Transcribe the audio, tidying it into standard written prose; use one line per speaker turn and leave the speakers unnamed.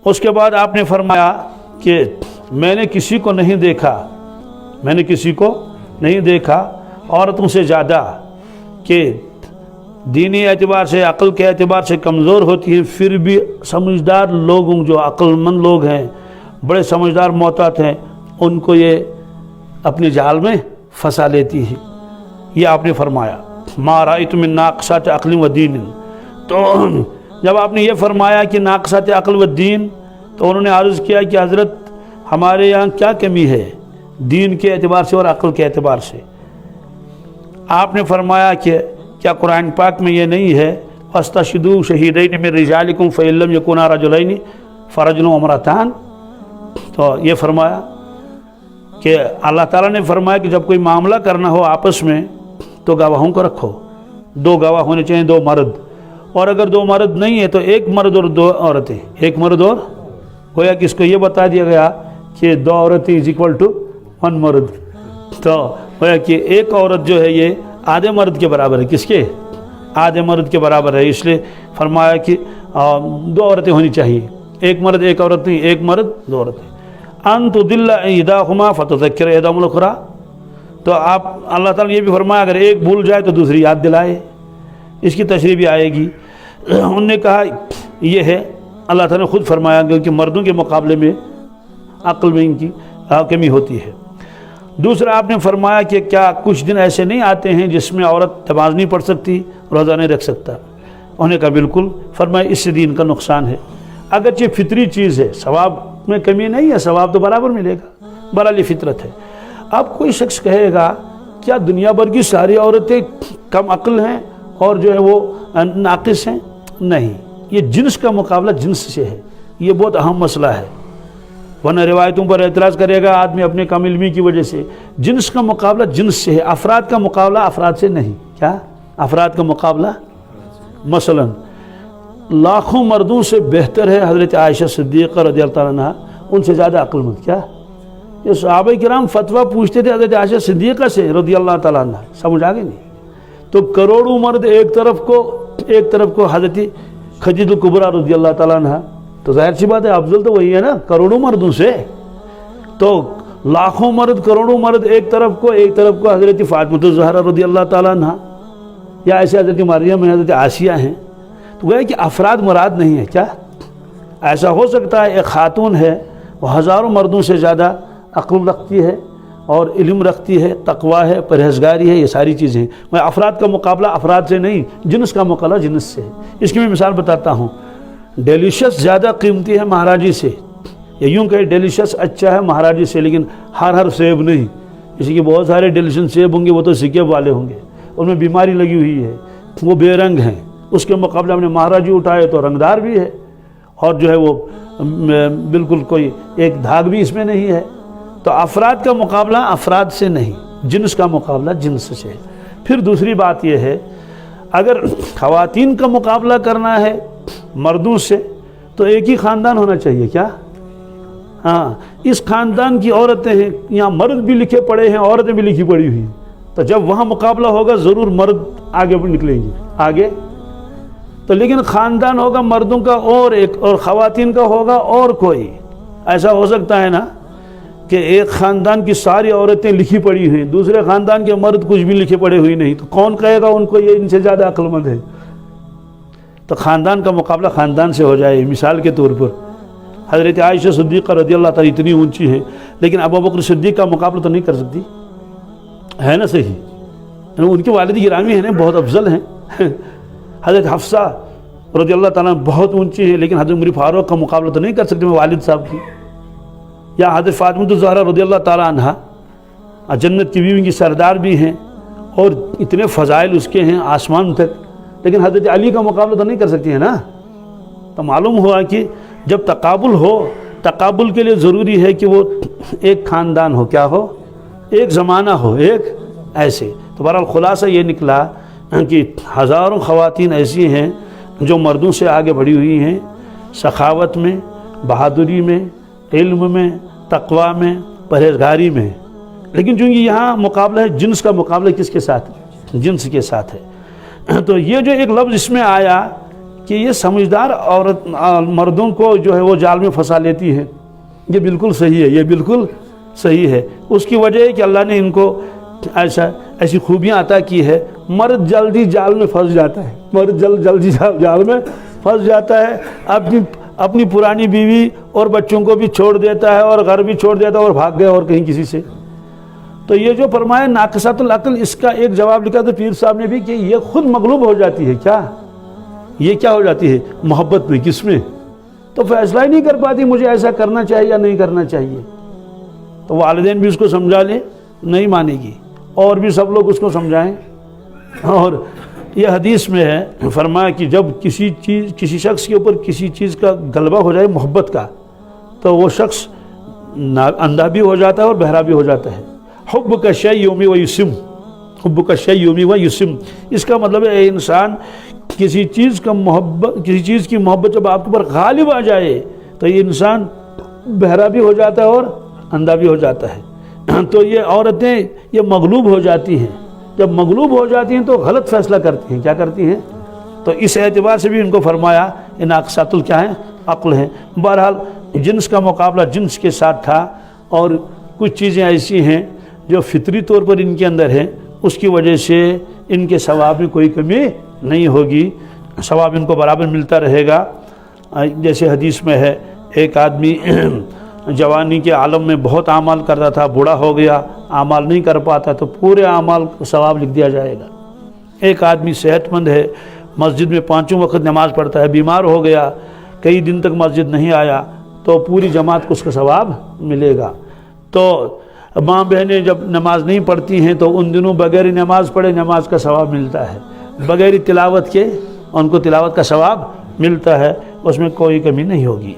اس کے بعد آپ نے فرمایا کہ میں نے کسی کو نہیں دیکھا عورتوں سے زیادہ کہ دینی اعتبار سے عقل کے اعتبار سے کمزور ہوتی ہیں، پھر بھی سمجھدار لوگوں جو عقل مند لوگ ہیں، بڑے سمجھدار محتاط ہیں، ان کو یہ اپنی جال میں پھنسا لیتی ہے۔ یہ آپ نے فرمایا ما رأیت من ناقصات عقل و دین۔ تو جب آپ نے یہ فرمایا کہ ناقصات عقل و دین، تو انہوں نے عرض کیا کہ حضرت ہمارے یہاں کیا کمی ہے دین کے اعتبار سے اور عقل کے اعتبار سے؟ آپ نے فرمایا کہ کیا قرآن پاک میں یہ نہیں ہے فاستشہدوا شہیدین من رجالکم فإن لم یکونا رجلین فرجل وامرأتان؟ تو یہ فرمایا کہ اللہ تعالیٰ نے فرمایا کہ جب کوئی معاملہ کرنا ہو آپس میں تو گواہوں کو رکھو، 2 گواہ ہونے چاہیے، 2 مرد، اور اگر 2 مرد نہیں ہے تو 1 مرد اور 2 عورتیں، 1 مرد اور گویا کہ اس کو یہ بتا دیا گیا کہ 2 عورتیں از اکول ٹو 1 مرد، تو گویا کہ 1 عورت جو ہے یہ آدھے مرد کے برابر ہے، کس کے؟ آدھے مرد کے برابر ہے، اس لیے فرمایا کہ 2 عورتیں ہونی چاہیے، 1 مرد 1 عورت نہیں، 1 مرد 2 عورتیں۔ ان تضل احداہما فتذکر احداہما الاخری، تو آپ اللہ تعالیٰ نے یہ بھی فرمایا اگر ایک بھول جائے تو دوسری یاد دلائے، اس کی تشریح بھی آئے گی۔ انہوں نے کہا یہ ہے اللہ تعالیٰ نے خود فرمایا کہ مردوں کے مقابلے میں عقل میں ان کی کمی ہوتی ہے۔ دوسرا آپ نے فرمایا کہ کیا کچھ دن ایسے نہیں آتے ہیں جس میں عورت نماز نہیں پڑھ سکتی، روزہ نہیں رکھ سکتا؟ انہوں نے کہا بالکل، فرمایا اس سے دین کا نقصان ہے، اگرچہ فطری چیز ہے، ثواب میں کمی نہیں ہے، ثواب تو برابر ملے گا، بہرحال یہ فطرت ہے۔ اب کوئی شخص کہے گا کیا دنیا بھر کی ساری عورتیں کم عقل ہیں اور جو ہے وہ ناقص ہیں؟ نہیں، یہ جنس کا مقابلہ جنس سے ہے، یہ بہت اہم مسئلہ ہے، ورنہ روایتوں پر اعتراض کرے گا آدمی اپنے کم علمی کی وجہ سے۔ جنس کا مقابلہ جنس سے ہے، افراد کا مقابلہ افراد سے نہیں۔ کیا افراد کا مقابلہ؟ مثلا لاکھوں مردوں سے بہتر ہے حضرت عائشہ صدیقہ رضی اللہ عنہ، ان سے زیادہ عقل مند۔ کیا یہ صحابہ کرام فتویٰ پوچھتے تھے حضرت عائشہ صدیقہ سے رضی اللہ تعالیٰ عنہ، سمجھ آگے نہیں؟ تو کروڑوں مرد ایک طرف کو حضرت خدیجہ الکبریٰ رضی اللہ تعالیٰ عنہ، تو ظاہر سی بات ہے افضل تو وہی ہے نا کروڑوں مردوں سے۔ تو لاکھوں مرد کروڑوں مرد ایک طرف کو حضرت فاطمہ الزہرا رضی اللہ تعالیٰ عنہ، یا ایسے حضرت مریم ہیں، حضرت آسیہ ہیں، تو وہ ہے کہ افراد مراد نہیں ہے۔ کیا ایسا ہو سکتا ہے ایک خاتون ہے وہ ہزاروں مردوں سے زیادہ عقل رکھتی ہے اور علم رکھتی ہے، تقوی ہے، پرہیزگاری ہے، یہ ساری چیزیں ہیں، میں افراد کا مقابلہ افراد سے نہیں، جنس کا مقابلہ جنس سے ہے۔ اس کی میں مثال بتاتا ہوں، ڈیلیشس زیادہ قیمتی ہے مہاراجی سے، یا یوں کہ ڈیلیشس اچھا ہے مہاراجی سے، لیکن ہر سیب نہیں، اسی کے بہت سارے ڈیلیشس سیب ہوں گے وہ تو سکے والے ہوں گے، ان میں بیماری لگی ہوئی ہے، وہ بے رنگ ہیں، اس کے مقابلے ہم نے مہاراجی اٹھائے تو رنگدار بھی ہے، اور جو ہے وہ بالکل کوئی ایک دھاگ بھی اس میں نہیں ہے۔ تو افراد کا مقابلہ افراد سے نہیں، جنس کا مقابلہ جنس سے ہے۔ پھر دوسری بات یہ ہے اگر خواتین کا مقابلہ کرنا ہے مردوں سے تو ایک ہی خاندان ہونا چاہیے۔ کیا؟ ہاں، اس خاندان کی عورتیں ہیں، یہاں مرد بھی لکھے پڑے ہیں، عورتیں بھی لکھی پڑی ہوئی ہیں، تو جب وہاں مقابلہ ہوگا ضرور مرد آگے نکلیں گے آگے، تو لیکن خاندان ہوگا مردوں کا اور ایک، اور خواتین کا ہوگا اور کوئی۔ ایسا ہو سکتا ہے نا کہ ایک خاندان کی ساری عورتیں لکھی پڑی ہیں، دوسرے خاندان کے مرد کچھ بھی لکھے پڑے ہوئی نہیں، تو کون کہے گا ان کو یہ ان سے زیادہ عقل مند ہے؟ تو خاندان کا مقابلہ خاندان سے ہو جائے۔ مثال کے طور پر حضرت عائشہ صدیقہ رضی اللہ تعالیٰ اتنی اونچی ہیں، لیکن ابوبکر صدیق کا مقابلہ تو نہیں کر سکتی، ہے نا صحیح؟ ان کے والد گرامی ہیں، بہت افضل ہیں۔ حضرت حفصہ رضی اللہ تعالیٰ بہت اونچی ہے، لیکن حضرت عمر فاروق کا مقابلہ تو نہیں کر سکتے میں والد صاحب کی۔ یا حضرت فاطمہ الزہرا رضی اللہ تعالیٰ عنہ جنت کی بیوی کی سردار بھی ہیں، اور اتنے فضائل اس کے ہیں آسمان تک، لیکن حضرت علی کا مقابلہ تو نہیں کر سکتی ہے نا۔ تو معلوم ہوا کہ جب تقابل ہو، تقابل کے لیے ضروری ہے کہ وہ ایک خاندان ہو، کیا ہو؟ ایک زمانہ ہو، ایک ایسے۔ تو بہرحال خلاصہ یہ نکلا کہ ہزاروں خواتین ایسی ہیں جو مردوں سے آگے بڑھی ہوئی ہیں، سخاوت میں، بہادری میں، علم میں، تقوی میں، پرہیزگاری میں، لیکن چونکہ یہاں مقابلہ ہے جنس کا مقابلہ کس کے ساتھ؟ جنس کے ساتھ ہے۔ تو یہ جو ایک لفظ اس میں آیا کہ یہ سمجھدار عورت مردوں کو جو ہے وہ جال میں پھنسا لیتی ہے، یہ بالکل صحیح ہے، یہ بالکل صحیح ہے۔ اس کی وجہ ہے کہ اللہ نے ان کو ایسی خوبیاں عطا کی ہے، مرد جلدی جال میں پھنس جاتا ہے، مرد جلدی جال میں پھنس جاتا ہے، اپنی پرانی بیوی اور بچوں کو بھی چھوڑ دیتا ہے اور گھر بھی چھوڑ دیتا ہے اور بھاگ گئے اور کہیں کسی سے۔ تو یہ جو فرمایا ناقصۃ العقل، اس کا ایک جواب لکھا تو پیر صاحب نے بھی کہ یہ خود مغلوب ہو جاتی ہے۔ کیا یہ کیا ہو جاتی ہے؟ محبت میں، کس میں؟ تو فیصلہ ہی نہیں کر پاتی مجھے ایسا کرنا چاہیے یا نہیں کرنا چاہیے۔ تو والدین بھی اس کو سمجھا لیں، نہیں مانے گی، اور بھی سب لوگ اس کو سمجھائیں۔ اور یہ حدیث میں ہے، فرمایا کہ جب کسی شخص کے اوپر کسی چیز کا غلبہ ہو جائے محبت کا، تو وہ شخص اندھا بھی ہو جاتا ہے اور بہرا بھی ہو جاتا ہے۔ حب کا شیء یومی و یسم، حب کا شیء یومی و یسم، اس کا مطلب ہے انسان کسی چیز کی محبت جب آپ کے اوپر غالب آ جائے تو یہ انسان بہرا بھی ہو جاتا ہے اور اندھا بھی ہو جاتا ہے۔ تو یہ عورتیں یہ مغلوب ہو جاتی ہیں، جب مغلوب ہو جاتی ہیں تو غلط فیصلہ کرتی ہیں۔ کیا کرتی ہیں؟ تو اس اعتبار سے بھی ان کو فرمایا یہ ناقصۃ کیا ہے؟ عقل ہے۔ بہرحال جنس کا مقابلہ جنس کے ساتھ تھا، اور کچھ چیزیں ایسی ہیں جو فطری طور پر ان کے اندر ہیں، اس کی وجہ سے ان کے ثواب میں کوئی کمی نہیں ہوگی، ثواب ان کو برابر ملتا رہے گا۔ جیسے حدیث میں ہے، ایک آدمی جوانی کے عالم میں بہت اعمال کرتا تھا، بوڑھا ہو گیا، اعمال نہیں کر پاتا، تو پورے اعمال کا ثواب لکھ دیا جائے گا۔ ایک آدمی صحت مند ہے، مسجد میں 5 وقت نماز پڑھتا ہے، بیمار ہو گیا، کئی دن تک مسجد نہیں آیا، تو پوری جماعت کو اس کا ثواب ملے گا۔ تو ماں بہنیں جب نماز نہیں پڑھتی ہیں تو ان دنوں بغیر نماز پڑھے نماز کا ثواب ملتا ہے، بغیر تلاوت کے ان کو تلاوت کا ثواب ملتا ہے، اس میں کوئی کمی نہیں ہوگی۔